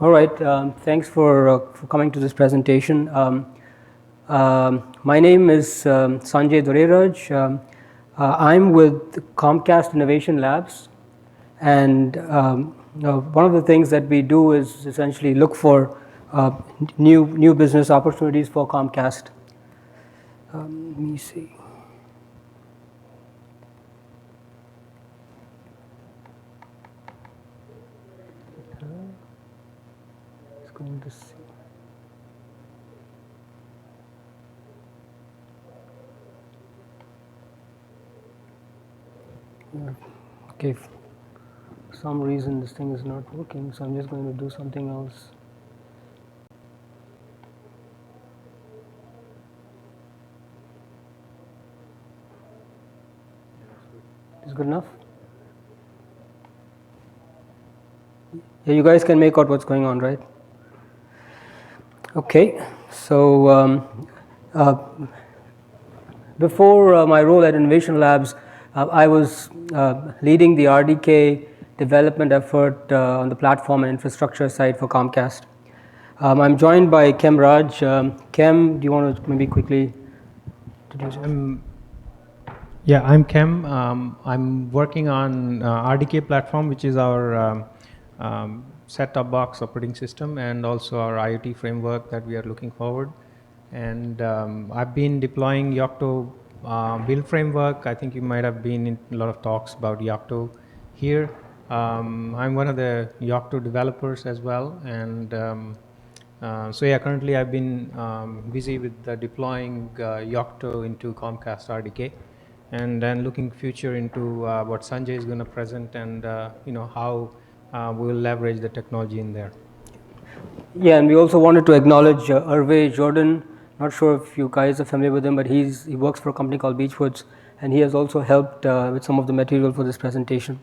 All right, thanks for coming to this presentation. My name is Sanjay Dorairaj. I'm with Comcast Innovation Labs, and one of the things that we do is essentially look for new business opportunities for Comcast. Let me see. Going to see. Okay, for some reason this thing is not working, so I'm just going to do something else. Is good enough? Yeah, you guys can make out what's going on, right? Okay, so before my role at Innovation Labs, I was leading the RDK development effort on the platform and infrastructure side for Comcast. I'm joined by Khem Raj. Khem, do you want to maybe quickly introduce yourself? Yeah, I'm Khem. I'm working on RDK platform, which is our set-top box operating system, and also our IoT framework that we are looking forward. And I've been deploying Yocto build framework. I think you might have been in a lot of talks about Yocto here. I'm one of the Yocto developers as well, and so yeah, currently I've been busy with deploying Yocto into Comcast RDK, and then looking future into what Sanjay is going to present, and how we'll leverage the technology in there. Yeah, and we also wanted to acknowledge Hervé Jordan. Not sure if you guys are familiar with him, but he works for a company called Beechwoods, and he has also helped with some of the material for this presentation.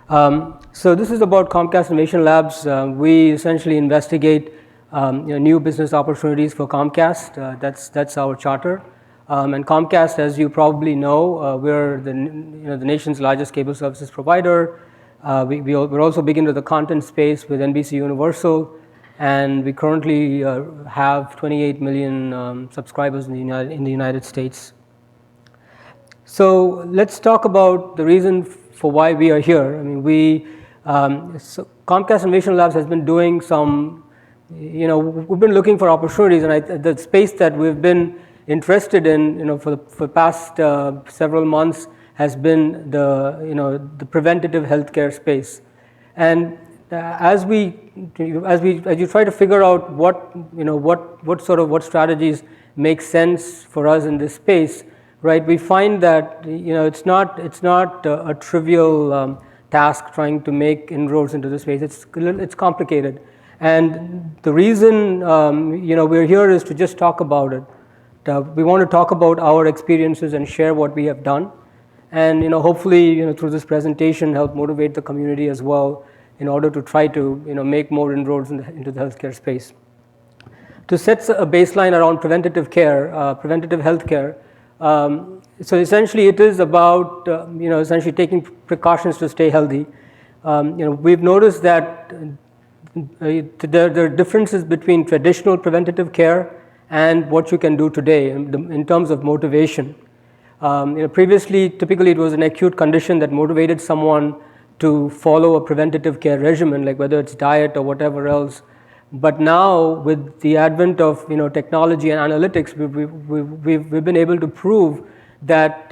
So this is about Comcast Innovation Labs. We essentially investigate new business opportunities for Comcast. That's our charter. And Comcast, as you probably know, we're the nation's largest cable services provider. We're also big into the content space with NBC Universal, and we currently have 28 million subscribers in the United States. So let's talk about the reason for why we are here. I mean, so Comcast Innovation Labs has been doing some, we've been looking for opportunities, and the space that we've been interested in, for the past several months has been the preventative healthcare space. And as you try to figure out what strategies make sense for us in this space, right? We find that it's not a trivial task trying to make inroads into the space. It's complicated, and the reason we're here is to just talk about it. We want to talk about our experiences and share what we have done, and hopefully through this presentation help motivate the community as well in order to try to make more inroads into the healthcare space. To set a baseline around preventative care, preventative healthcare. So essentially, it is about essentially taking precautions to stay healthy. We've noticed that there are differences between traditional preventative care and what you can do today in terms of motivation. Previously, typically it was an acute condition that motivated someone to follow a preventative care regimen, like whether it's diet or whatever else. But now, with the advent of technology and analytics, we've been able to prove that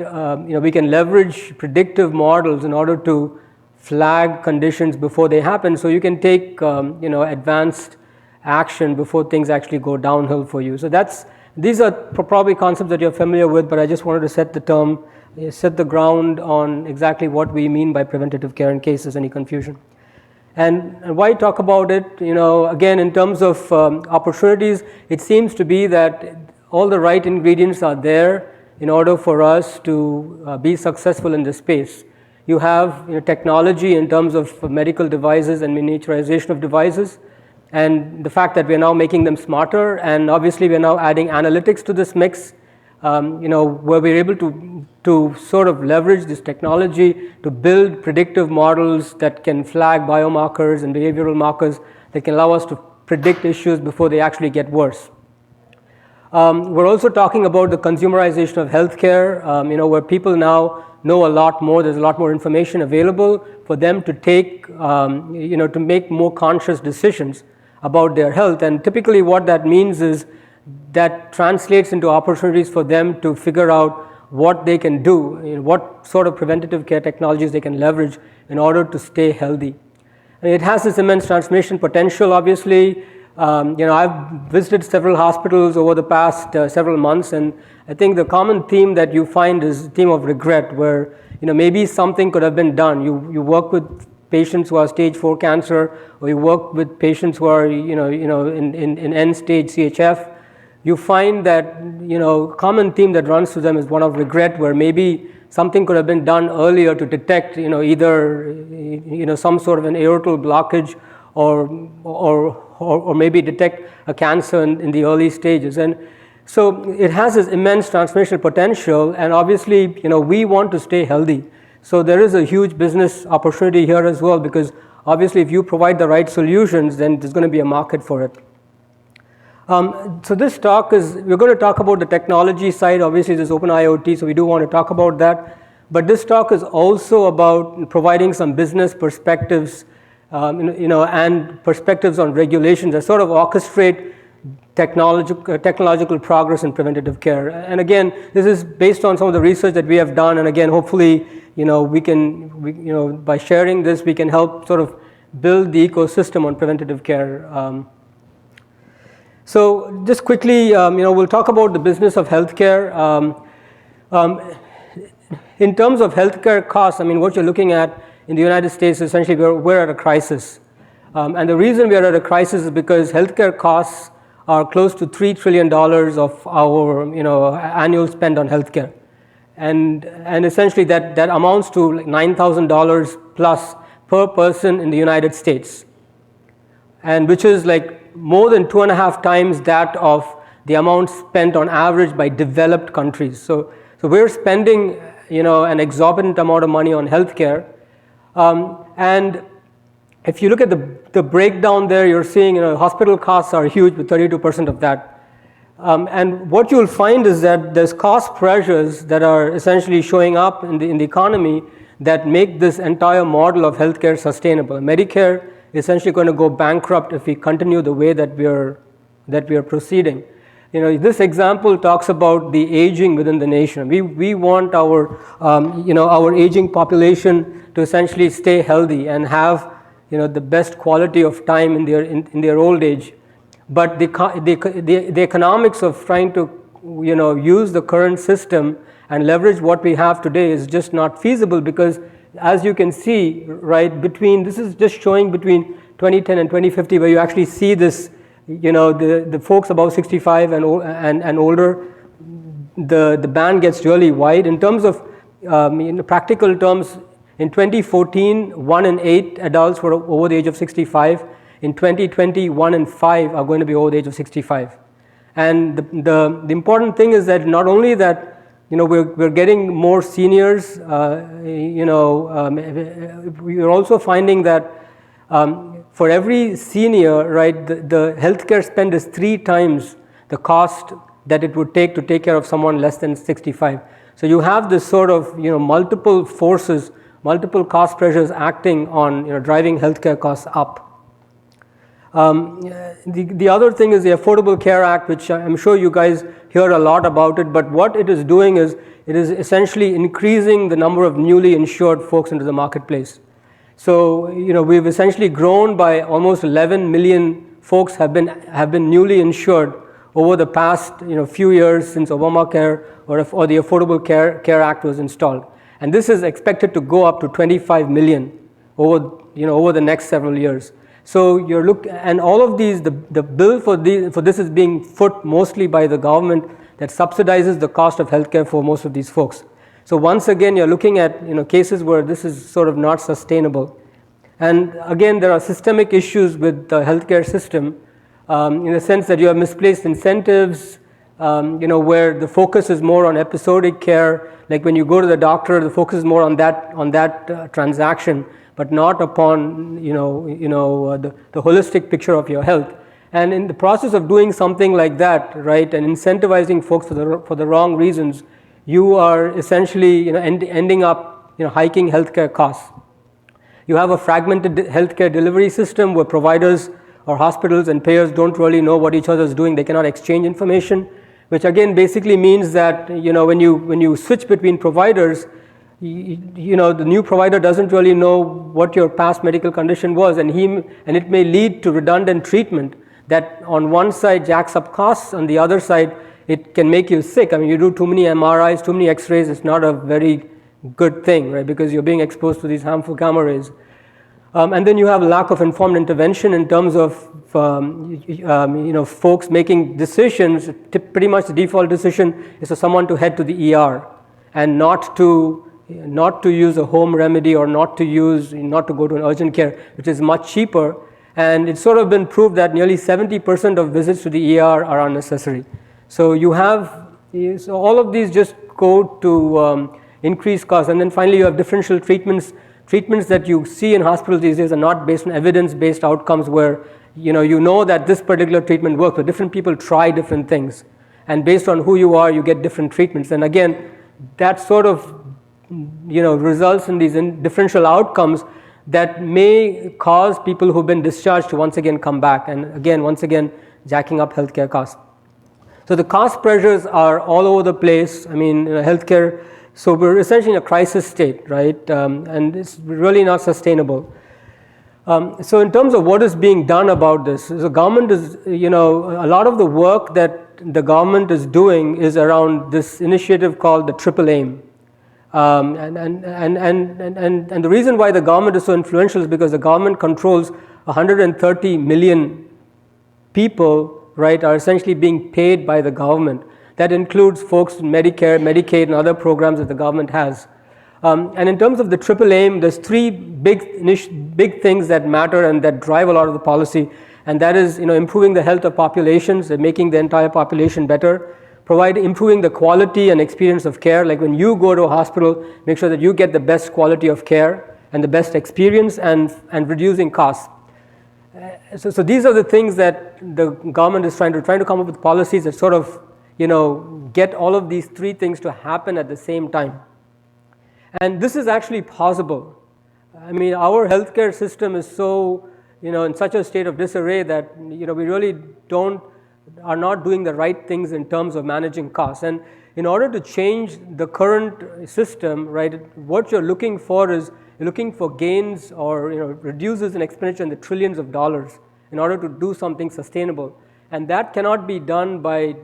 we can leverage predictive models in order to flag conditions before they happen, so you can take advanced action before things actually go downhill for you. So these are probably concepts that you're familiar with, but I just wanted to set the ground on exactly what we mean by preventative care in case there's any confusion. And why talk about it? Again, in terms of opportunities, it seems to be that all the right ingredients are there in order for us to be successful in this space. You have technology in terms of medical devices and miniaturization of devices, and the fact that we are now making them smarter, and obviously we are now adding analytics to this mix. where we're able to sort of leverage this technology to build predictive models that can flag biomarkers and behavioral markers that can allow us to predict issues before they actually get worse. We're also talking about the consumerization of healthcare, where people now know a lot more. There's a lot more information available for them to take, to make more conscious decisions about their health. And typically what that means is that translates into opportunities for them to figure out what they can do, what sort of preventative care technologies they can leverage in order to stay healthy. And it has this immense transformation potential, obviously. I've visited several hospitals over the past several months, and I think the common theme that you find is a theme of regret, where maybe something could have been done. You work with patients who are stage 4 cancer, or you work with patients who are in end stage CHF. You find that common theme that runs through them is one of regret, where maybe something could have been done earlier to detect either some sort of an aortal blockage or maybe detect a cancer in the early stages. And so it has this immense transformational potential, and obviously we want to stay healthy. So there is a huge business opportunity here as well, because obviously if you provide the right solutions, then there's going to be a market for it. So this talk we're going to talk about the technology side. Obviously there's open IoT, so we do want to talk about that. But this talk is also about providing some business perspectives, and perspectives on regulations that sort of orchestrate technological progress in preventative care. And again, this is based on some of the research that we have done. And again, hopefully, by sharing this, we can help sort of build the ecosystem on preventative care. So just quickly, we'll talk about the business of healthcare. In terms of healthcare costs, what you're looking at in the United States, essentially, we're at a crisis. And the reason we are at a crisis is because healthcare costs are close to $3 trillion of our annual spend on healthcare. And essentially that amounts to like $9,000 plus per person in the United States. And which is like more than 2.5 times that of the amount spent on average by developed countries. So we're spending an exorbitant amount of money on healthcare. And if you look at the breakdown there, you're seeing hospital costs are huge, with 32% of that. And what you'll find is that there's cost pressures that are essentially showing up in the economy that make this entire model of healthcare sustainable. Medicare is essentially going to go bankrupt if we continue the way that we are proceeding. This example talks about the aging within the nation. We want our aging population to essentially stay healthy and have the best quality of time in their old age. But the economics of trying to use the current system and leverage what we have today is just not feasible, because as you can see, right, this is just showing between 2010 and 2050, where you actually see this, the folks above 65 and older, the band gets really wide. In terms of in practical terms, in 2014, 1 in 8 adults were over the age of 65. In 2020, 1 in 5 are going to be over the age of 65. And the important thing is that not only that, we're getting more seniors, we're also finding that for every senior, right, the healthcare spend is 3 times the cost that it would take to take care of someone less than 65. So you have this sort of multiple forces, multiple cost pressures acting on driving healthcare costs up. The other thing is the Affordable Care Act, which I'm sure you guys hear a lot about it, but what it is doing is it is essentially increasing the number of newly insured folks into the marketplace. So we've essentially grown by almost 11 million folks have been newly insured over the past few years since Obamacare or the Affordable Care Act was installed, and this is expected to go up to 25 million over the next several years. So and all of these, the bill for this is being foot mostly by the government that subsidizes the cost of healthcare for most of these folks. So once again, you're looking at cases where this is sort of not sustainable. And again, there are systemic issues with the healthcare system in the sense that you have misplaced incentives, where the focus is more on episodic care. Like when you go to the doctor, the focus is more on that transaction, but not upon the holistic picture of your health. And in the process of doing something like that, right, and incentivizing folks for the wrong reasons, you are essentially ending up hiking healthcare costs. You have a fragmented healthcare delivery system where providers or hospitals and payers don't really know what each other is doing. They cannot exchange information, which again basically means that when you switch between providers, the new provider doesn't really know what your past medical condition was, and it may lead to redundant treatment that on one side jacks up costs, on the other side it can make you sick. I mean, you do too many MRIs, too many X-rays, it's not a very good thing, right? Because you're being exposed to these harmful gamma rays. And then you have a lack of informed intervention in terms of folks making decisions. Pretty much the default decision is for someone to head to the ER and not to use a home remedy or not to go to an urgent care, which is much cheaper. And it's sort of been proved that nearly 70% of visits to the ER are unnecessary. So all of these just go to increase costs. And then finally you have differential treatments. Treatments that you see in hospitals these days are not based on evidence-based outcomes where you know that this particular treatment works, but different people try different things. And based on who you are, you get different treatments. And again, that sort of results in these differential outcomes that may cause people who've been discharged to once again come back, and again, once again, jacking up healthcare costs. So the cost pressures are all over the place. I mean, healthcare, so we're essentially in a crisis state, right? And it's really not sustainable. So in terms of what is being done about this, the government is, a lot of the work that the government is doing is around this initiative called the Triple Aim. And the reason why the government is so influential is because the government controls 130 million people, right, are essentially being paid by the government. That includes folks in Medicare, Medicaid, and other programs that the government has. And in terms of the Triple Aim, there's three big things that matter and that drive a lot of the policy, and that is, improving the health of populations and making the entire population better. Improving the quality and experience of care. Like when you go to a hospital, make sure that you get the best quality of care and the best experience, and reducing costs. So these are the things that the government is trying to come up with policies that sort of get all of these three things to happen at the same time. And this is actually possible. I mean, our healthcare system is so in such a state of disarray that we really are not doing the right things in terms of managing costs. And in order to change the current system, right, what you're looking for is gains or reduces in expenditure in the trillions of dollars in order to do something sustainable. And that cannot be done by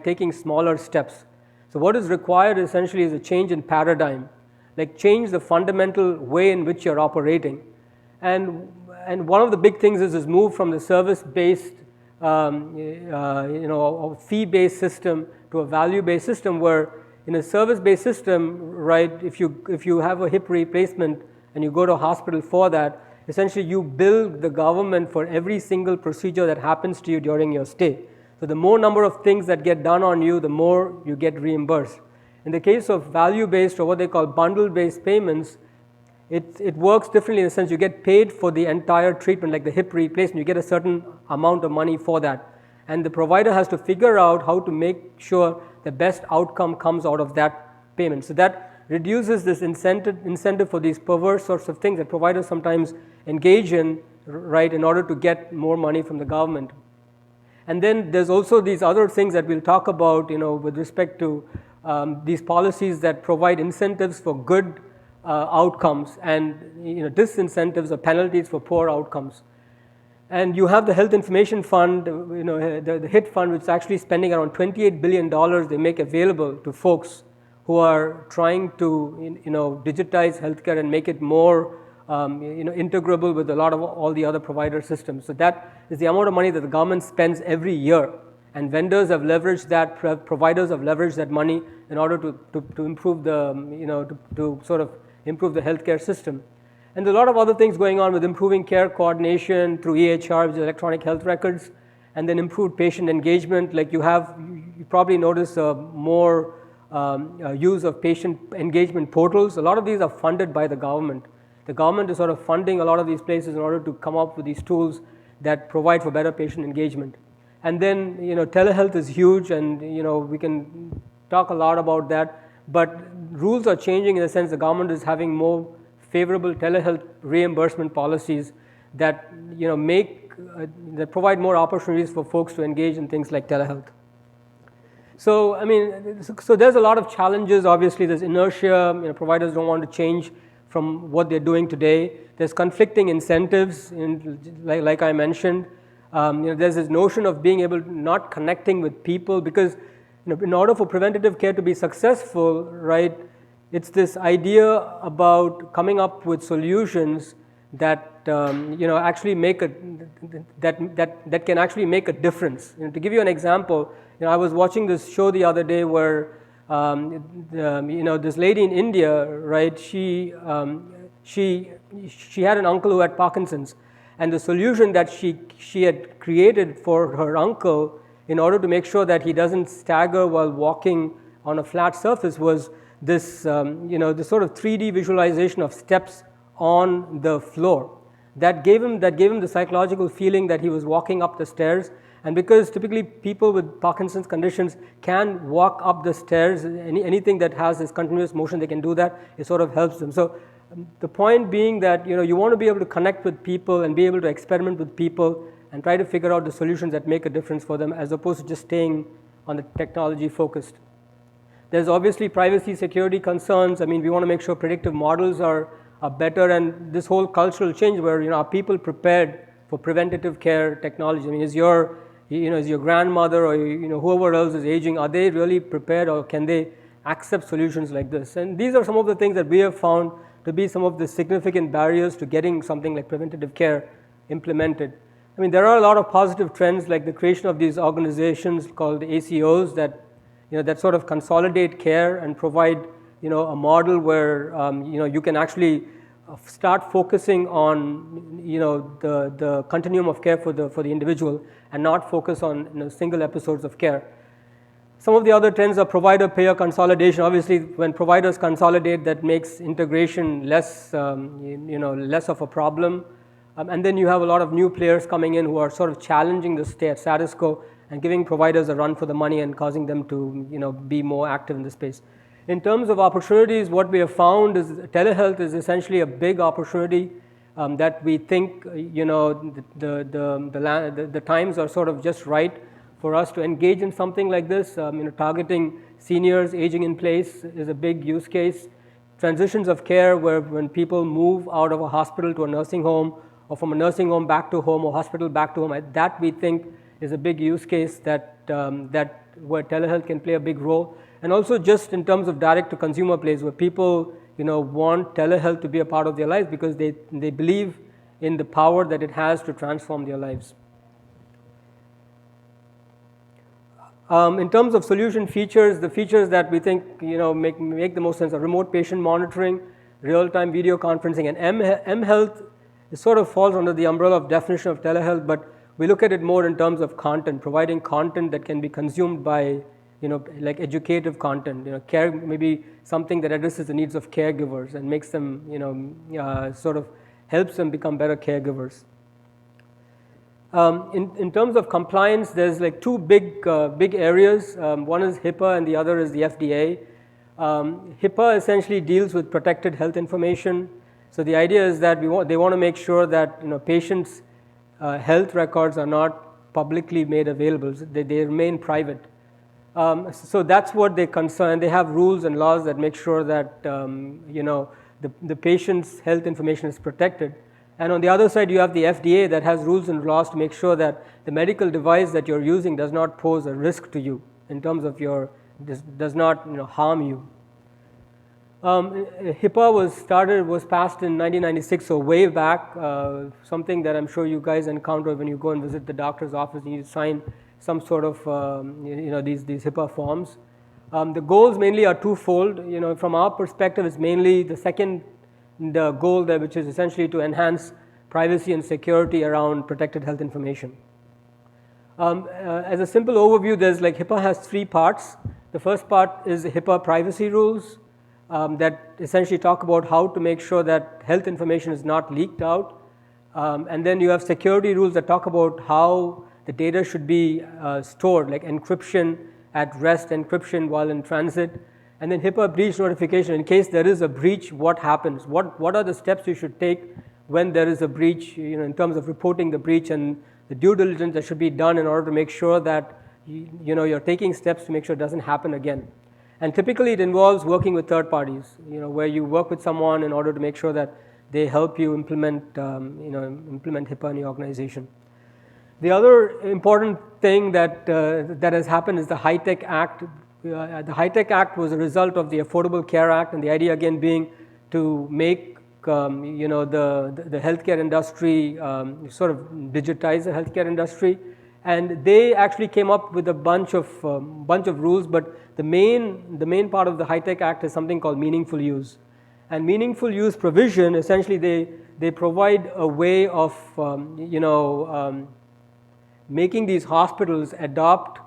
taking smaller steps. So what is required essentially is a change in paradigm, like change the fundamental way in which you're operating. And one of the big things is move from the service-based a fee-based system to a value-based system, where in a service-based system, right, if you have a hip replacement and you go to a hospital for that, essentially you bill the government for every single procedure that happens to you during your stay. So the more number of things that get done on you, the more you get reimbursed. In the case of value-based or what they call bundle-based payments, it works differently in the sense you get paid for the entire treatment, like the hip replacement. You get a certain amount of money for that. And the provider has to figure out how to make sure the best outcome comes out of that payment. So that reduces this incentive for these perverse sorts of things that providers sometimes engage in, right, in order to get more money from the government. And then there's also these other things that we'll talk about, with respect to these policies that provide incentives for good outcomes and disincentives or penalties for poor outcomes. And you have the Health Information Fund, the HIT fund, which is actually spending around $28 billion they make available to folks who are trying to digitize healthcare and make it more integrable with a lot of all the other provider systems. So that is the amount of money that the government spends every year, and vendors have leveraged that, providers have leveraged that money in order to improve the to sort of improve the healthcare system. And there are a lot of other things going on with improving care coordination through EHR, which is electronic health records, and then improved patient engagement. Like you probably notice more use of patient engagement portals. A lot of these are funded by the government. The government is sort of funding a lot of these places in order to come up with these tools that provide for better patient engagement. And then, telehealth is huge, and, we can talk a lot about that, but rules are changing in the sense the government is having more favorable telehealth reimbursement policies that, that provide more opportunities for folks to engage in things like telehealth. So, so there's a lot of challenges. Obviously, there's inertia. Providers don't want to change from what they're doing today. There's conflicting incentives, like I mentioned. There's this notion of being able to not connecting with people, because in order for preventative care to be successful, right, it's this idea about coming up with solutions that actually make that can actually make a difference. To give you an example, I was watching this show the other day where this lady in India, right, she had an uncle who had Parkinson's, and the solution that she had created for her uncle in order to make sure that he doesn't stagger while walking on a flat surface was this this sort of 3D visualization of steps on the floor that gave him the psychological feeling that he was walking up the stairs. And because typically people with Parkinson's conditions can walk up the stairs, anything that has this continuous motion, they can do that. It sort of helps them. So the point being that you want to be able to connect with people and be able to experiment with people and try to figure out the solutions that make a difference for them, as opposed to just staying on the technology focused. There's obviously privacy, security concerns. We want to make sure predictive models are better, and this whole cultural change where are people prepared for preventative care technology? Is your grandmother or whoever else is aging, are they really prepared, or can they accept solutions like this? And these are some of the things that we have found to be some of the significant barriers to getting something like preventative care implemented. There are a lot of positive trends, like the creation of these organizations called ACOs that that sort of consolidate care and provide a model where you can actually start focusing on the continuum of care for the individual and not focus on single episodes of care. Some of the other trends are provider payer consolidation. Obviously, when providers consolidate, that makes integration less less of a problem. And then you have a lot of new players coming in who are sort of challenging the status quo and giving providers a run for the money and causing them to be more active in the space. In terms of opportunities, what we have found is telehealth is essentially a big opportunity that we think the times are sort of just right for us to engage in something like this. Targeting seniors aging in place is a big use case. Transitions of care, where when people move out of a hospital to a nursing home, or from a nursing home back to home, or hospital back to home, that we think is a big use case that where telehealth can play a big role. And also just in terms of direct to consumer plays, where people want telehealth to be a part of their lives because they believe in the power that it has to transform their lives. In terms of solution features, the features that we think make the most sense are remote patient monitoring, real-time video conferencing, and mHealth. It sort of falls under the umbrella of definition of telehealth, but we look at it more in terms of content, providing content that can be consumed by like educative content, care, maybe something that addresses the needs of caregivers and makes them, sort of helps them become better caregivers. In terms of compliance, there's like two big areas. One is HIPAA and the other is the FDA. HIPAA essentially deals with protected health information. So the idea is that they want to make sure that patients' health records are not publicly made available. So they remain private. So that's what they concern. They have rules and laws that make sure that the patient's health information is protected. And on the other side, you have the FDA that has rules and laws to make sure that the medical device that you're using does not pose a risk to you in terms of does not harm you. HIPAA was passed in 1996, so way back. Something that I'm sure you guys encounter when you go and visit the doctor's office. You need to sign some sort of these HIPAA forms. The goals mainly are twofold. From our perspective, it's mainly the goal there, which is essentially to enhance privacy and security around protected health information. As a simple overview, there's like HIPAA has 3 parts. The first part is the HIPAA privacy rules that essentially talk about how to make sure that health information is not leaked out. And then you have security rules that talk about how the data should be stored, like encryption at rest, encryption while in transit. And then HIPAA breach notification. In case there is a breach, what happens? What are the steps you should take when there is a breach, in terms of reporting the breach and the due diligence that should be done in order to make sure that you're taking steps to make sure it doesn't happen again. And typically it involves working with third parties, where you work with someone in order to make sure that they help you implement HIPAA in your organization. The other important thing that has happened is the HITECH Act. The HITECH Act was a result of the Affordable Care Act, and the idea again being to make the healthcare industry sort of digitize the healthcare industry. And they actually came up with a bunch of rules, but the main part of the HITECH Act is something called meaningful use. And meaningful use provision, essentially they provide a way of making these hospitals adopt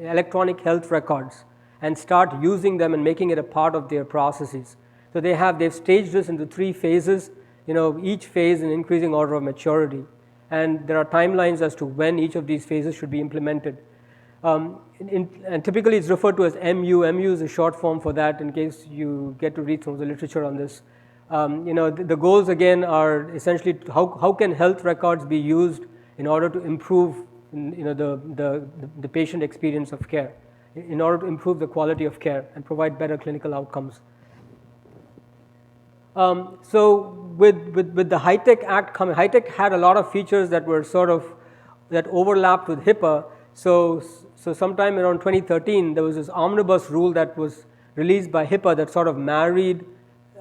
electronic health records and start using them and making it a part of their processes. So they've staged this into 3 phases, each phase in increasing order of maturity. And there are timelines as to when each of these phases should be implemented. And typically it's referred to as MU. MU is a short form for that, in case you get to read some of the literature on this. The goals again are essentially how can health records be used in order to improve the patient experience of care, in order to improve the quality of care and provide better clinical outcomes. So with the HITECH Act coming, HITECH had a lot of features that were that overlapped with HIPAA. So sometime around 2013, there was this omnibus rule that was released by HIPAA that sort of married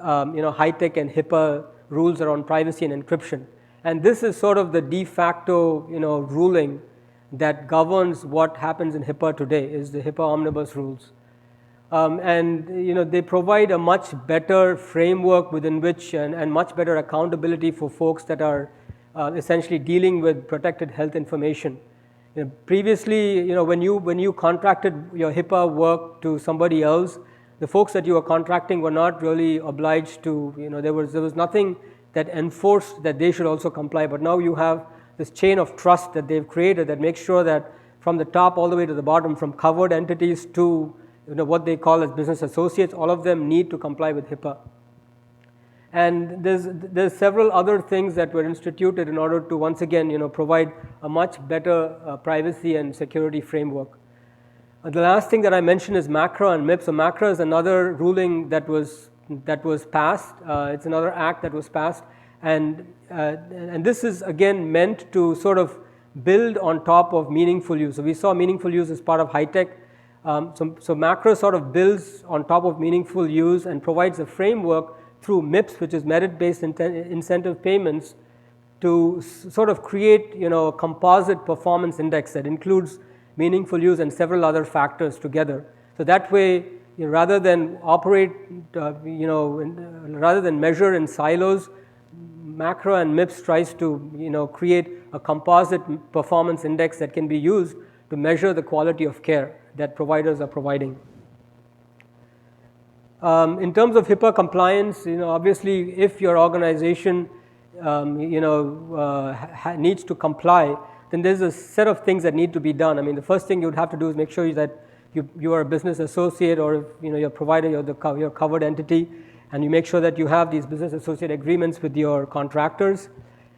HITECH and HIPAA rules around privacy and encryption. And this is sort of the de facto ruling that governs what happens in HIPAA today, is the HIPAA omnibus rules. And they provide a much better framework within which and much better accountability for folks that are essentially dealing with protected health information. Previously, when you contracted your HIPAA work to somebody else, the folks that you were contracting were not really obliged to, there was nothing that enforced that they should also comply. But now you have this chain of trust that they've created that makes sure that from the top all the way to the bottom, from covered entities to what they call as business associates, all of them need to comply with HIPAA. And there's several other things that were instituted in order to once again provide a much better privacy and security framework. The last thing that I mentioned is MACRA and MIPS. So MACRA is another ruling that was passed. It's another act that was passed, and this is again meant to sort of build on top of meaningful use. So we saw meaningful use as part of HITECH. So MACRA sort of builds on top of meaningful use and provides a framework through MIPS, which is merit-based incentive payments, to sort of create a composite performance index that includes meaningful use and several other factors together. So that way, rather than operate, rather than measure in silos, MACRA and MIPS tries to create a composite performance index that can be used to measure the quality of care that providers are providing. In terms of HIPAA compliance, obviously, if your organization, needs to comply, then there's a set of things that need to be done. I mean, the first thing you'd have to do is make sure that you are a business associate, or if your provider, you're covered entity, and you make sure that you have these business associate agreements with your contractors.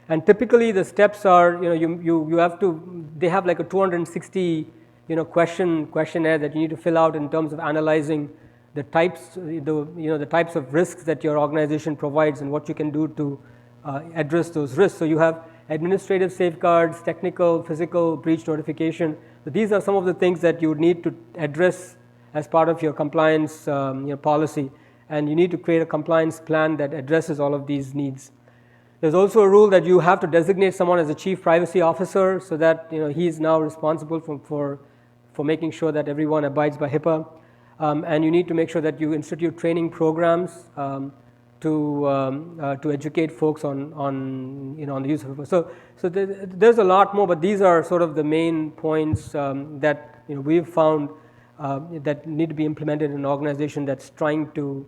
And typically, the steps are, you have to. They have like a 260, questionnaire that you need to fill out in terms of analyzing the types, the types of risks that your organization provides and what you can do to address those risks. So you have administrative safeguards, technical, physical, breach notification. So these are some of the things that you need to address as part of your compliance policy, and you need to create a compliance plan that addresses all of these needs. There's also a rule that you have to designate someone as a chief privacy officer, so that he is now responsible for making sure that everyone abides by HIPAA. And you need to make sure that you institute training programs to educate folks on the use of HIPAA. So there's a lot more, but these are sort of the main points that we've found that need to be implemented in an organization that's trying to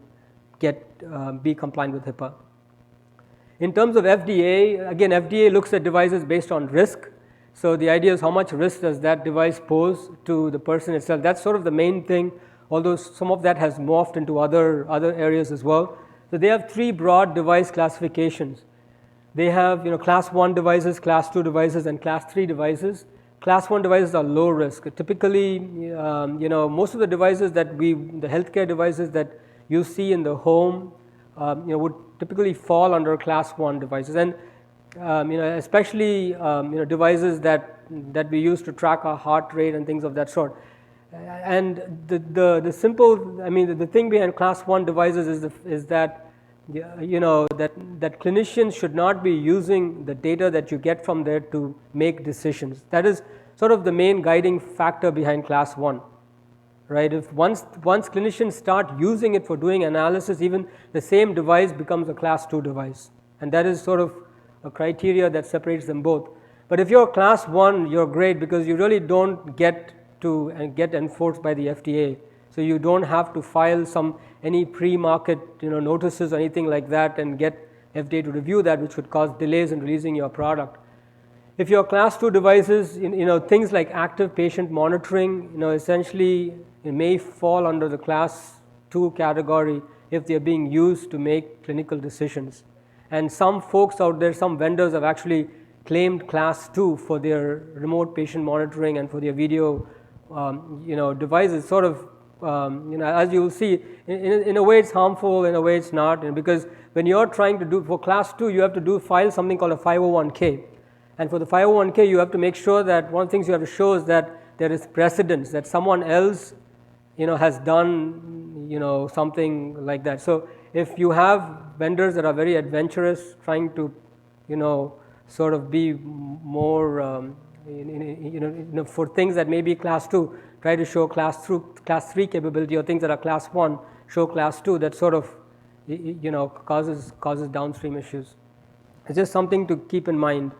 be compliant with HIPAA. In terms of FDA, again, FDA looks at devices based on risk. So the idea is how much risk does that device pose to the person itself. That's sort of the main thing, although some of that has morphed into other areas as well. So they have three broad device classifications. They have class 1 devices, class 2 devices, and class 3 devices. Class 1 devices are low risk. Typically, most of the devices the healthcare devices that you see in the home, would typically fall under class 1 devices, and especially devices that we use to track our heart rate and things of that sort. And the simple, the thing behind class 1 devices is that that clinicians should not be using the data that you get from there to make decisions. That is sort of the main guiding factor behind class 1. Right? If once clinicians start using it for doing analysis, even the same device becomes a class 2 device, and that is sort of a criteria that separates them both. But if you're class 1, you're great because you really don't get enforced by the FDA, so you don't have to file any pre-market notices or anything like that and get FDA to review that, which would cause delays in releasing your product. If your class 2 devices, things like active patient monitoring, essentially it may fall under the class 2 category if they're being used to make clinical decisions. And some folks out there, some vendors have actually claimed class 2 for their remote patient monitoring and for their video, devices. Sort of, as you will see, in a way it's harmful, in a way it's not, because when you're trying to do for class 2, you have to file something called a 501k. And for the 501k, you have to make sure that one of the things you have to show is that there is precedence, that someone else has done something like that. So if you have vendors that are very adventurous, trying to sort of be more for things that may be class 2, try to show class 3 capability, or things that are class 1 show class 2, that sort of causes downstream issues. It's just something to keep in mind.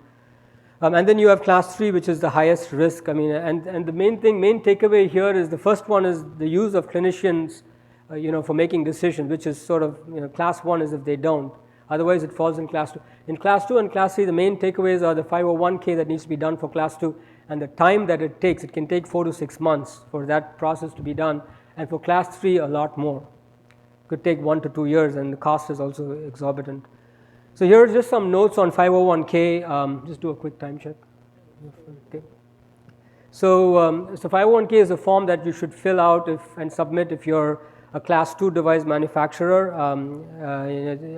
And then you have class 3, which is the highest risk. And the main takeaway here is the first one is the use of clinicians, for making decisions, which is sort of, class 1 is if they don't. Otherwise, it falls in class 2. In class 2 and class 3, the main takeaways are the 501k that needs to be done for class 2, and the time that it takes. It can take 4 to 6 months for that process to be done. And for class 3, a lot more. It could take 1 to 2 years, and the cost is also exorbitant. So here are just some notes on 501k. Just do a quick time check. Okay. So 501k is a form that you should fill out and submit if you're a class 2 device manufacturer.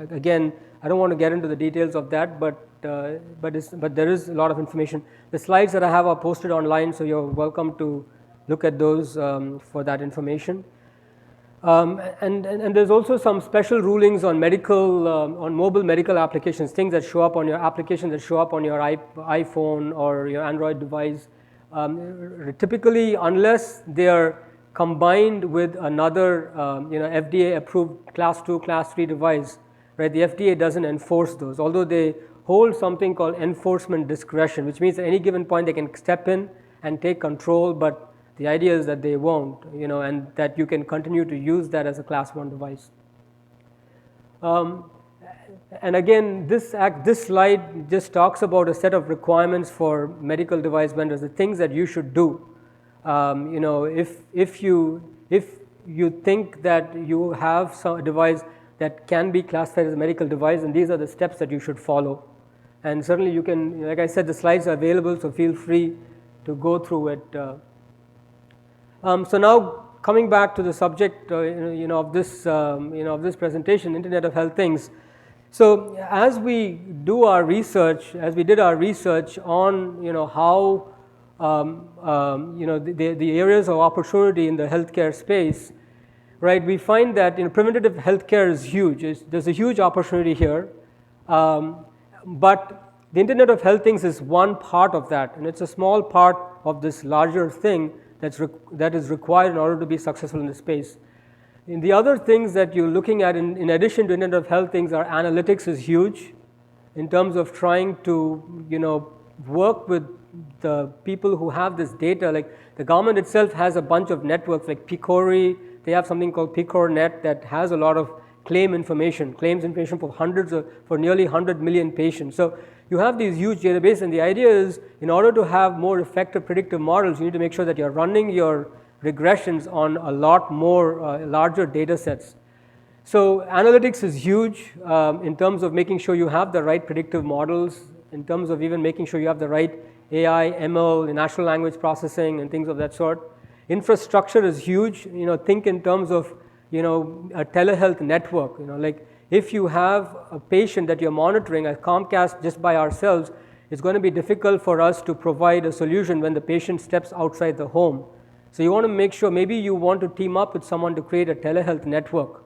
Again, I don't want to get into the details of that, but there is a lot of information. The slides that I have are posted online, so you're welcome to look at those for that information. And there's also some special rulings on on mobile medical applications, things that show up on your applications that show up on your iPhone or your Android device. Typically, unless they are combined with another FDA approved class 2, class 3 device, right? The FDA doesn't enforce those, although they hold something called enforcement discretion, which means at any given point they can step in and take control, but the idea is that they won't, and that you can continue to use that as a class 1 device. And again, this slide just talks about a set of requirements for medical device vendors, the things that you should do. If you think that you have some device that can be classified as a medical device, and these are the steps that you should follow. And certainly you can, like I said, the slides are available, so feel free to go through it. So now coming back to the subject, of this presentation, Internet of Health Things. So as we did our research on, how the areas of opportunity in the healthcare space, right? We find that preventative healthcare is huge. There's a huge opportunity here, but the Internet of Health Things is one part of that, and it's a small part of this larger thing that is required in order to be successful in the space. And the other things that you're looking at in addition to Internet of Health things are analytics is huge in terms of trying to, work with the people who have this data. Like the government itself has a bunch of networks like PCORI. They have something called PCORNet that has a lot of claims information for nearly 100 million patients. So you have these huge databases, and the idea is in order to have more effective predictive models, you need to make sure that you're running your regressions on a lot more larger data sets. So analytics is huge in terms of making sure you have the right predictive models, in terms of even making sure you have the right AI, ML, natural language processing and things of that sort. Infrastructure is huge. Think in terms of a telehealth network. Like if you have a patient that you're monitoring at Comcast just by ourselves, it's going to be difficult for us to provide a solution when the patient steps outside the home. So you want to make sure, maybe you want to team up with someone to create a telehealth network.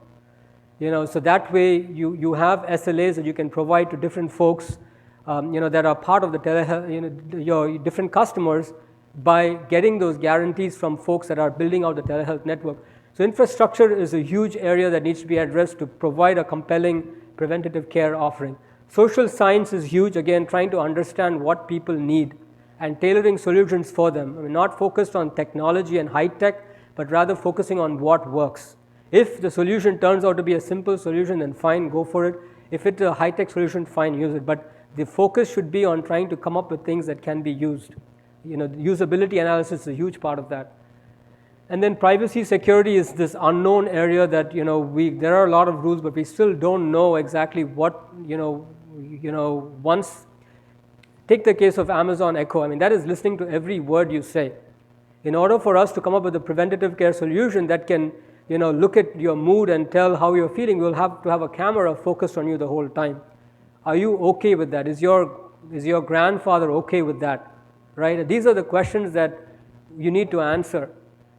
So that way you have SLAs that you can provide to different folks, that are part of the telehealth, your different customers, by getting those guarantees from folks that are building out the telehealth network. So infrastructure is a huge area that needs to be addressed to provide a compelling preventative care offering. Social science is huge, again, trying to understand what people need and tailoring solutions for them. I mean, not focused on technology and high tech, but rather focusing on what works. If the solution turns out to be a simple solution, then fine, go for it. If it's a high tech solution, fine, use it. But the focus should be on trying to come up with things that can be used. Usability analysis is a huge part of that. And then privacy security is this unknown area that, there are a lot of rules, but we still don't know exactly what, once, take the case of Amazon Echo. I mean, that is listening to every word you say. In order for us to come up with a preventative care solution that can, look at your mood and tell how you're feeling, we'll have to have a camera focused on you the whole time. Are you okay with that? Is your grandfather okay with that? Right? These are the questions that you need to answer.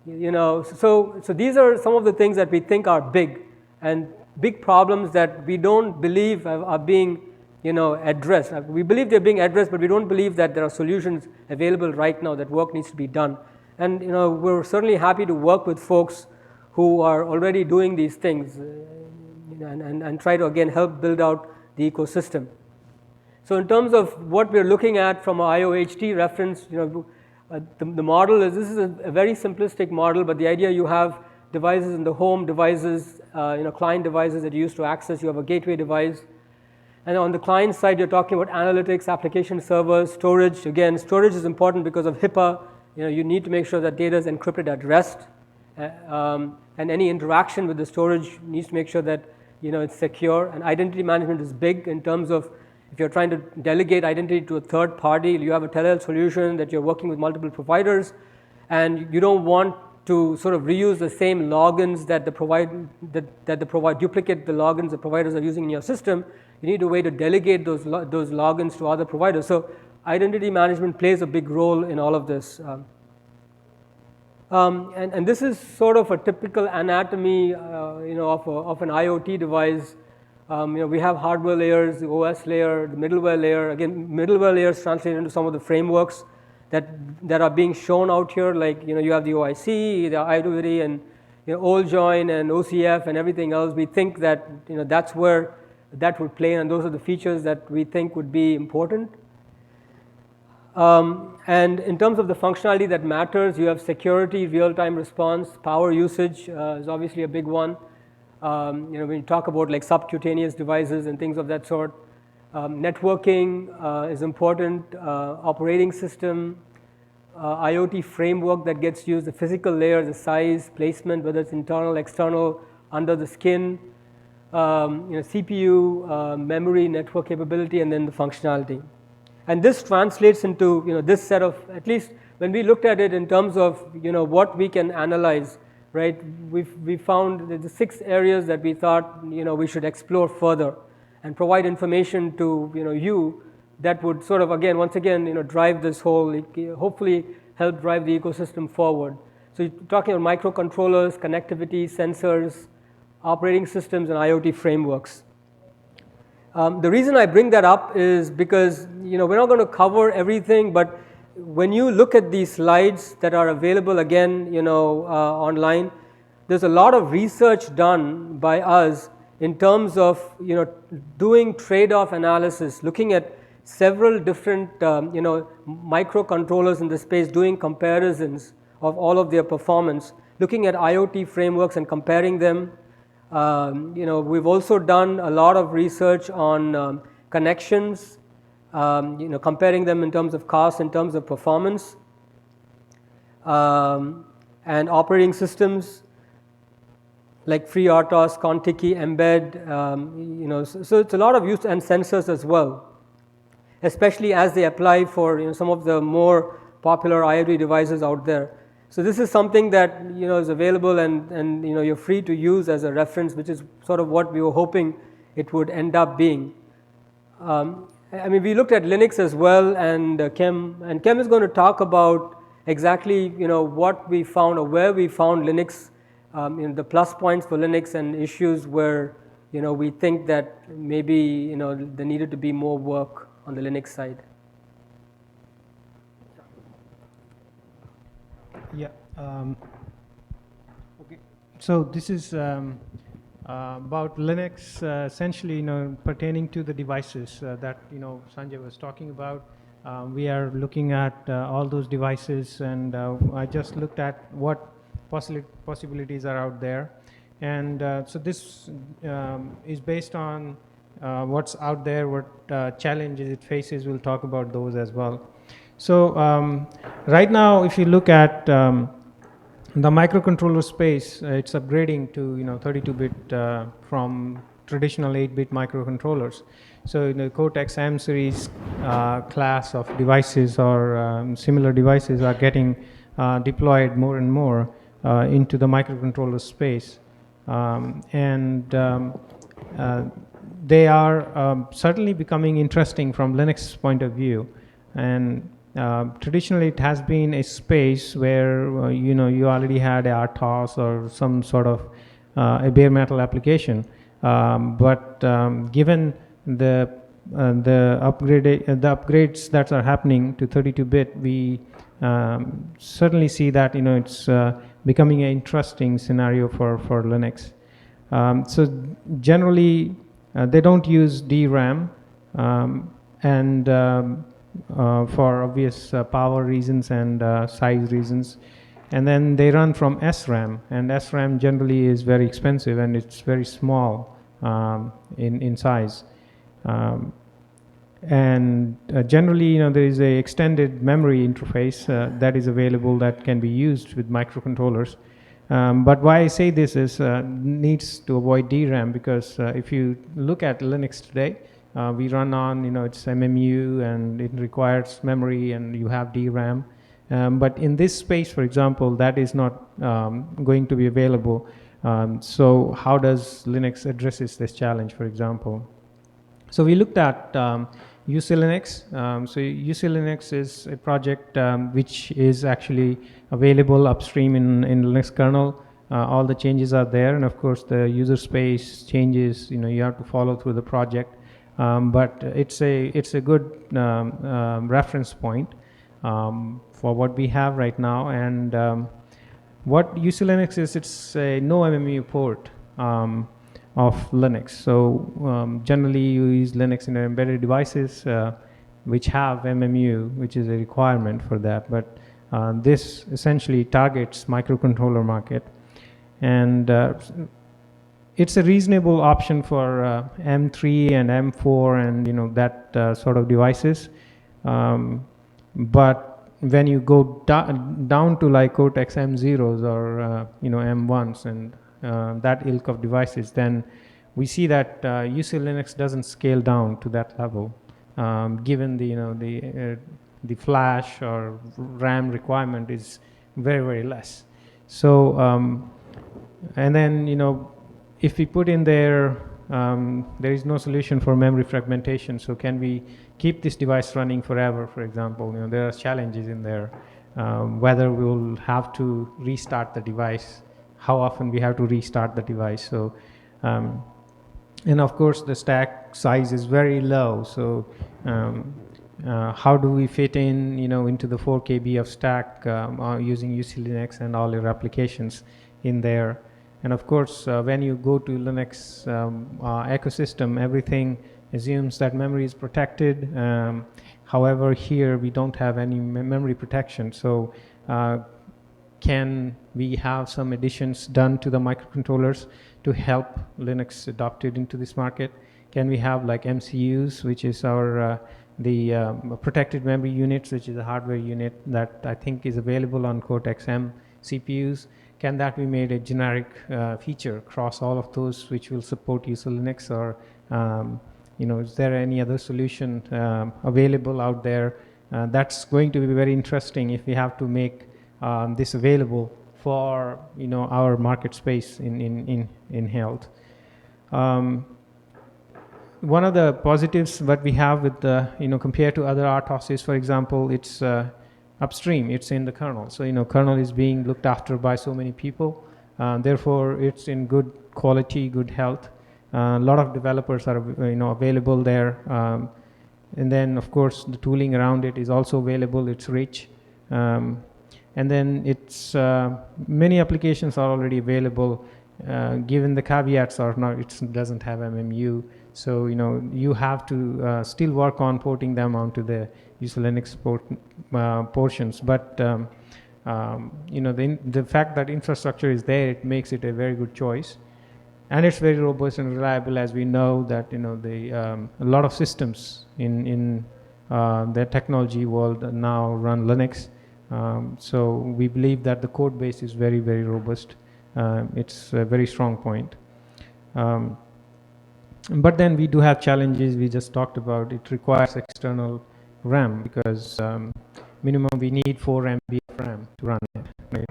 So these are some of the things that we think are big, and big problems that we don't believe are being, addressed. We believe they're being addressed, but we don't believe that there are solutions available right now, that work needs to be done. And, we're certainly happy to work with folks who are already doing these things and try to, again, help build out the ecosystem. So in terms of what we're looking at from an IOHT reference, the model is, this is a very simplistic model, but the idea, you have devices in the home, devices, client devices that you use to access, you have a gateway device. And on the client side, you're talking about analytics, application servers, storage. Again, storage is important because of HIPAA. You need to make sure that data is encrypted at rest. And any interaction with the storage needs to make sure that, it's secure. And identity management is big in terms of, if you're trying to delegate identity to a third party, you have a telehealth solution that you're working with multiple providers, and you don't want to sort of reuse the same logins that duplicate the logins the providers are using in your system. You need a way to delegate those logins to other providers. So identity management plays a big role in all of this. And this is sort of a typical anatomy, of an IoT device. We have hardware layers, the OS layer, the middleware layer. Again, middleware layers translate into some of the frameworks that are being shown out here. Like, you have the OIC, the IoT, and OLJoin and OCF and everything else. We think that that's where that would play, and those are the features that we think would be important. And in terms of the functionality that matters, you have security, real-time response, power usage is obviously a big one. When you talk about like subcutaneous devices and things of that sort, networking is important, operating system, IoT framework that gets used, the physical layer, the size, placement, whether it's internal, external, under the skin, CPU, memory, network capability, and then the functionality. And this translates into this set of, at least when we looked at it in terms of what we can analyze, right? We found the 6 areas that we thought we should explore further and provide information to you that would sort of once again drive this whole, hopefully help drive the ecosystem forward. So you're talking about microcontrollers, connectivity, sensors, operating systems, and IoT frameworks. The reason I bring that up is because we're not going to cover everything, but when you look at these slides that are available again online, there's a lot of research done by us in terms of doing trade-off analysis, looking at several different microcontrollers in the space, doing comparisons of all of their performance, looking at IoT frameworks and comparing them. We've also done a lot of research on connections, comparing them in terms of cost, in terms of performance, and operating systems like FreeRTOS, Contiki, Embed, so it's a lot of use, and sensors as well, especially as they apply for some of the more popular IoT devices out there. So this is something that is available, and you're free to use as a reference, which is sort of what we were hoping it would end up being. We looked at Linux as well, and Khem is going to talk about exactly what we found, or where we found Linux, the plus points for Linux, and issues where we think that maybe there needed to be more work on the Linux side. Yeah. Okay. So this is about Linux, essentially, pertaining to the devices that Sanjay was talking about. We are looking at all those devices, and I just looked at what possibilities are out there, and so this is based on what's out there, what challenges it faces. We'll talk about those as well. So right now, if you look at the microcontroller space, it's upgrading to 32-bit from traditional 8-bit microcontrollers. So the Cortex-M series class of devices, or similar devices, are getting deployed more and more into the microcontroller space, and they are certainly becoming interesting from Linux point of view. And traditionally, it has been a space where you already had a RTOS or some sort of a bare metal application, but given the upgrades that are happening to 32-bit, we certainly see that it's becoming an interesting scenario for Linux. So generally, they don't use DRAM, and for obvious power reasons and size reasons, and then they run from SRAM, and SRAM generally is very expensive, and it's very small in size. And generally, there is a extended memory interface that is available that can be used with microcontrollers. But why I say this is needs to avoid DRAM, because if you look at Linux today, we run on it's MMU, and it requires memory, and you have DRAM. But in this space, for example, that is not going to be available. So how does Linux addresses this challenge, for example? So we looked at UC Linux. So UC Linux is a project which is actually available upstream in Linux kernel. All the changes are there, and of course the user space changes. You have to follow through the project, but it's a good reference point for what we have right now. And what UC Linux is, it's a no MMU port of Linux. So generally you use Linux in embedded devices which have MMU, which is a requirement for that. But this essentially targets microcontroller market, and it's a reasonable option for M3 and M4 and that sort of devices. But when you go down to like Cortex M0s or M1s and that ilk of devices, then we see that UC Linux doesn't scale down to that level, given the flash or RAM requirement is very, very less. So and then if we put in there is no solution for memory fragmentation. So can we keep this device running forever, for example? There are challenges in there, whether we will have to restart the device, how often we have to restart the device. So and of course the stack size is very low. So how do we fit in into the 4 KB of stack using UC Linux and all your applications in there? And of course, when you go to Linux ecosystem, everything assumes that memory is protected. However, here we don't have any memory protection. So can we have some additions done to the microcontrollers to help Linux adopt it into this market? Can we have like MCUs, which is our protected memory units, which is a hardware unit that I think is available on Cortex-M CPUs? Can that be made a generic feature across all of those, which will support user Linux? Or is there any other solution available out there? That's going to be very interesting if we have to make this available for our market space in health. One of the positives that we have with the compared to other RTOS is, for example, it's upstream. It's in the kernel, so kernel is being looked after by so many people. Therefore, it's in good quality, good health. A lot of developers are available there, and then of course the tooling around it is also available. It's rich. And then it's many applications are already available, given the caveats are not, it doesn't have MMU. So you have to still work on porting them onto the user Linux portions. But the fact that infrastructure is there, it makes it a very good choice, and it's very robust and reliable. As we know that a lot of systems in the technology world now run Linux. So we believe that the code base is very, very robust. It's a very strong point. But then we do have challenges we just talked about. It requires external RAM because minimum we need 4 MB of RAM to run it, right?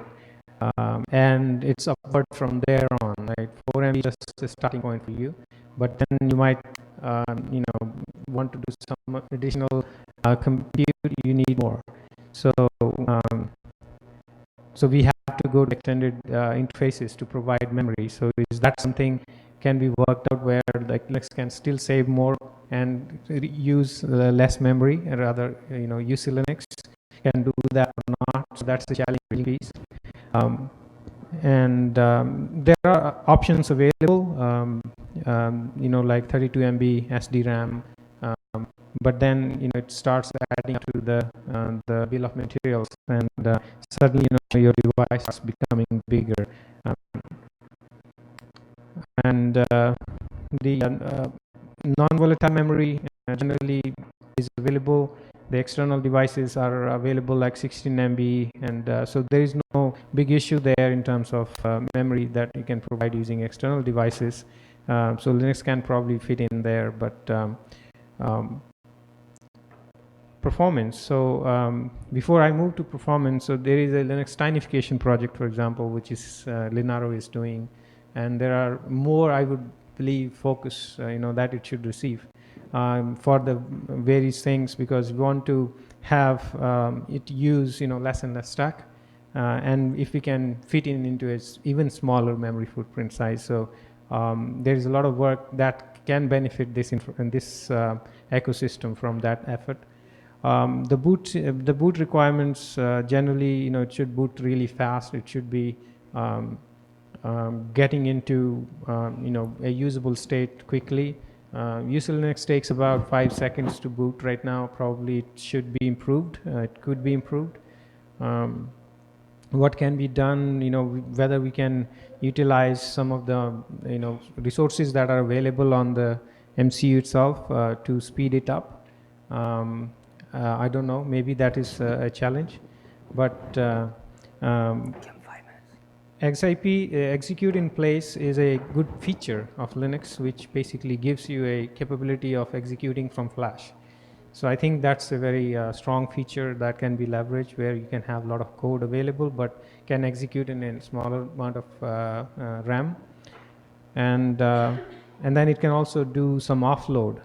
And it's upward from there on, right? 4 MB is just a starting point for you, but then you might want to do some additional compute. You need more. So we have to go to extended interfaces to provide memory. So is that something can be worked out where like Linux can still save more and use less memory, and rather UC Linux can do that or not? So that's the challenging piece. And there are options available, like 32 MB SDRAM. But then it starts adding to the bill of materials, and suddenly your device is becoming bigger. And the non-volatile memory generally is available. The external devices are available like 16 MB, and so there is no big issue there in terms of memory that you can provide using external devices. So Linux can probably fit in there, but performance. So before I move to performance, so there is a Linux tinification project, for example, which is Linaro is doing, and there are more, I would believe, focus that it should receive for the various things, because we want to have it use less and less stack, and if we can fit in into a even smaller memory footprint size. So there is a lot of work that can benefit this ecosystem from that effort. The boot requirements generally, it should boot really fast. It should be getting into a usable state quickly. User Linux takes about 5 seconds to boot right now. Probably it should be improved. It could be improved. What can be done? Whether we can utilize some of the resources that are available on the MCU itself to speed it up. I don't know. Maybe that is a challenge, but XIP execute in place is a good feature of Linux, which basically gives you a capability of executing from flash. So I think that's a very strong feature that can be leveraged, where you can have a lot of code available but can execute in a smaller amount of RAM, and then it can also do some offload.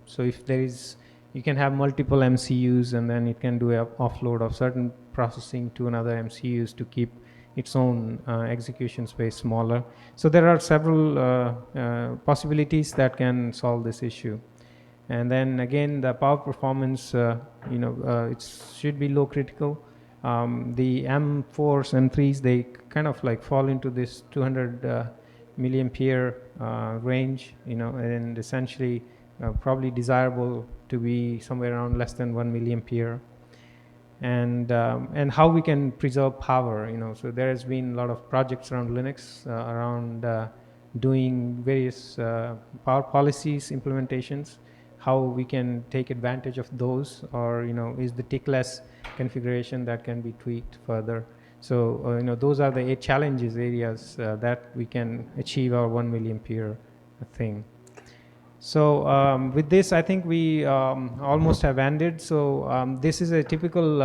So if there is, you can have multiple MCUs, and then it can do an offload of certain processing to another MCUs to keep its own execution space smaller. So there are several possibilities that can solve this issue. And then again, the power performance, it should be low critical. The M4s, M3s, they kind of like fall into this 200 milliampere range, and essentially probably desirable to be somewhere around less than 1 milliampere. And how we can preserve power, so there has been a lot of projects around Linux, around doing various power policies implementations, how we can take advantage of those, or is the tickless configuration that can be tweaked further. So those are the 8 challenges areas that we can achieve our 1 milliampere thing. So with this, I think we almost have ended. So this is a typical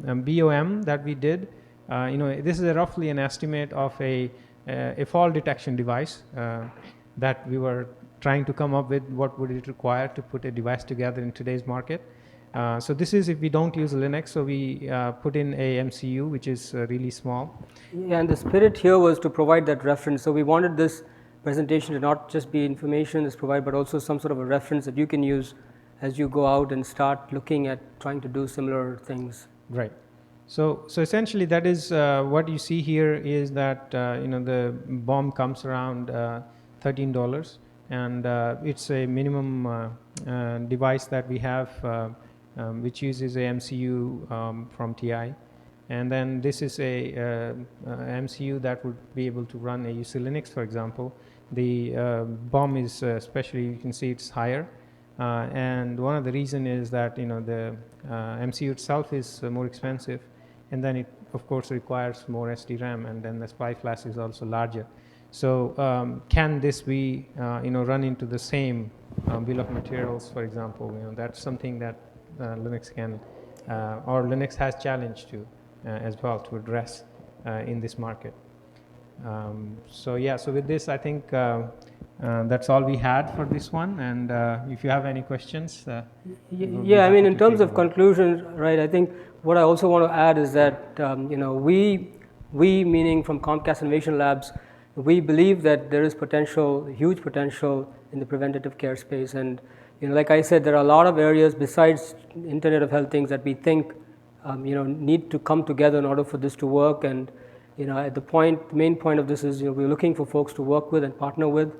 BOM that we did. This is roughly an estimate of a fall detection device that we were trying to come up with. What would it require to put a device together in today's market? So this is if we don't use Linux. So we put in a MCU, which is really small. Yeah, and the spirit here was to provide that reference. So we wanted this presentation to not just be information is provided, but also some sort of a reference that you can use as you go out and start looking at trying to do similar things. Right. So essentially that is what you see here is that the BOM comes around $13, and it's a minimum device that we have which uses a MCU from TI. And then this is a MCU that would be able to run a UC Linux, for example. The BOM is especially, you can see it's higher. And one of the reason is that the MCU itself is more expensive, and then it of course requires more SD-RAM, and then the SPI flash is also larger. So can this be run into the same bill of materials, for example? That's something that Linux can or Linux has challenged to as well to address in this market. So with this, I think that's all we had for this one. And if you have any questions, yeah, I mean, in terms of conclusions, right? I think what I also want to add is that we meaning from Comcast Innovation Labs, we believe that there is potential, huge potential in the preventative care space. And like I said, there are a lot of areas besides Internet of Health things that we think need to come together in order for this to work. And at the main point of this is we're looking for folks to work with and partner with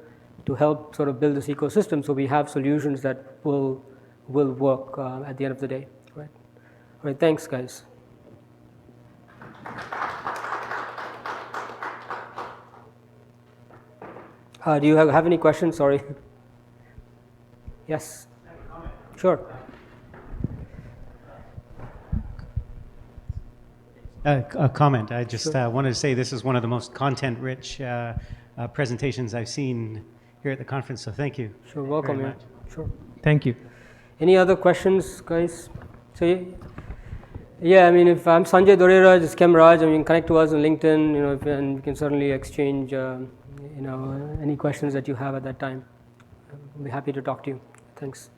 to help sort of build this ecosystem, so we have solutions that will work at the end of the day. Right. All right. Thanks, guys. Do you have any questions? Sorry. Yes. Sure. A comment. I just wanted to say this is one of the most content-rich presentations I've seen here at the conference, so thank you. Sure, welcome. Very much. Sure. Thank you. Any other questions, guys? So, yeah, I mean, if I'm Sanjay Dorairaj, it's Khem Raj, and you can connect to us on LinkedIn, and we can certainly exchange, any questions that you have at that time. I'll be happy to talk to you. Thanks.